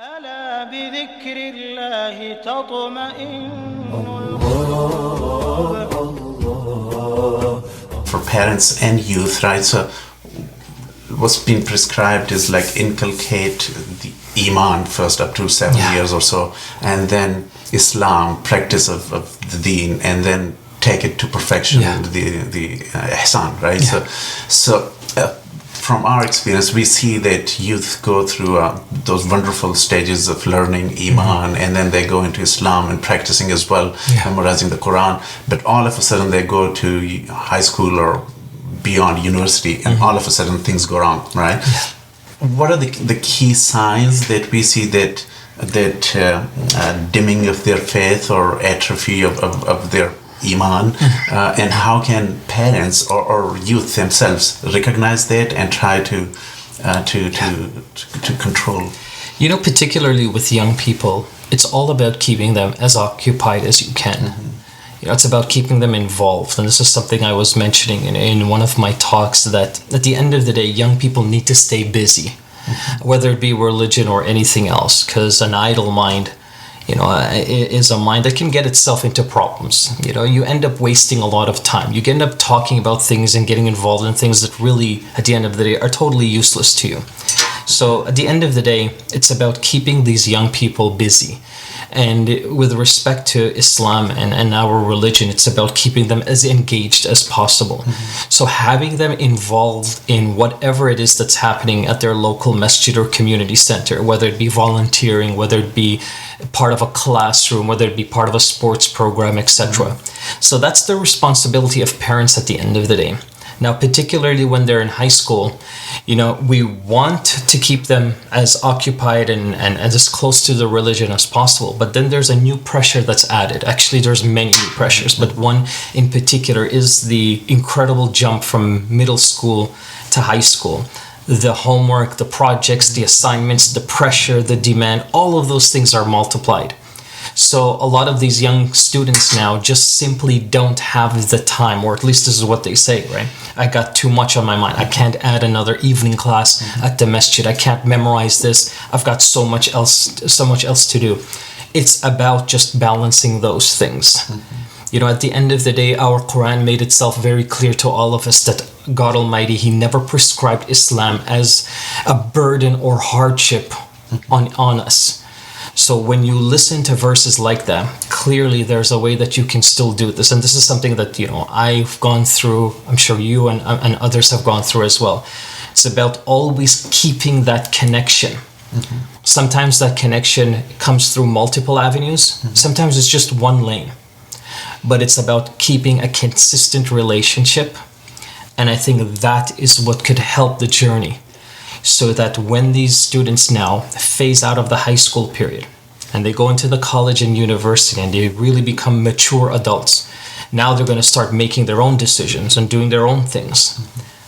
ألا بذكر الله تطمئن القلوب. For parents and youth, right? So what's been prescribed is like inculcate the Iman first up to 7 years or so, and then Islam, practice of the Deen, and then take it to perfection, the Ihsan, right? So from our experience, we see that youth go through those wonderful stages of learning Iman, and then they go into Islam and practicing as well, memorizing the Quran. But all of a sudden, they go to high school or beyond university, and all of a sudden things go wrong, right? What are the key signs that we see that dimming of their faith or atrophy of their Iman, and how can parents or youth themselves recognize that and try to control? You know, particularly with young people, it's all about keeping them as occupied as you can. You know, it's about keeping them involved. And this is something I was mentioning in one of my talks, that at the end of the day, young people need to stay busy, whether it be religion or anything else, because an idle mind, you know, is a mind that can get itself into problems. You know, you end up wasting a lot of time. You end up talking about things and getting involved in things that really, at the end of the day, are totally useless to you. So at the end of the day, it's about keeping these young people busy. And with respect to Islam and our religion, it's about keeping them as engaged as possible. So having them involved in whatever it is that's happening at their local masjid or community center, whether it be volunteering, whether it be part of a classroom, whether it be part of a sports program, etc. So that's the responsibility of parents at the end of the day. Now, particularly when they're in high school, you know, we want to keep them as occupied and as close to the religion as possible. But then there's a new pressure that's added. Actually, there's many new pressures, but one in particular is the incredible jump from middle school to high school. The homework, the projects, the assignments, the pressure, the demand, all of those things are multiplied. So a lot of these young students now just simply don't have the time, or at least this is what they say, right? I got too much on my mind. I can't add another evening class at the masjid. I can't memorize this. I've got so much else to do. It's about just balancing those things. You know, at the end of the day, our Quran made itself very clear to all of us that God Almighty, He never prescribed Islam as a burden or hardship on us. So when you listen to verses like that, clearly there's a way that you can still do this. And this is something that, you know, I've gone through, I'm sure you and others have gone through as well. It's about always keeping that connection. Sometimes that connection comes through multiple avenues. Sometimes it's just one lane. But it's about keeping a consistent relationship. And I think that is what could help the journey. So that when these students now phase out of the high school period and they go into the college and university and they really become mature adults, now they're going to start making their own decisions and doing their own things.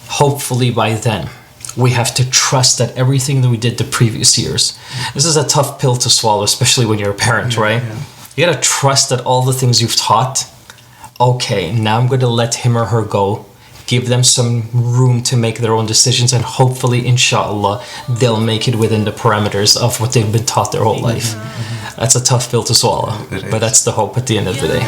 Hopefully by then, we have to trust that everything that we did the previous years, this is a tough pill to swallow, especially when you're a parent, right? You got to trust that all the things you've taught, okay, now I'm going to let him or her go. Give them some room to make their own decisions, and hopefully, inshallah, they'll make it within the parameters of what they've been taught their whole life. That's a tough pill to swallow, but that's the hope at the end of the day.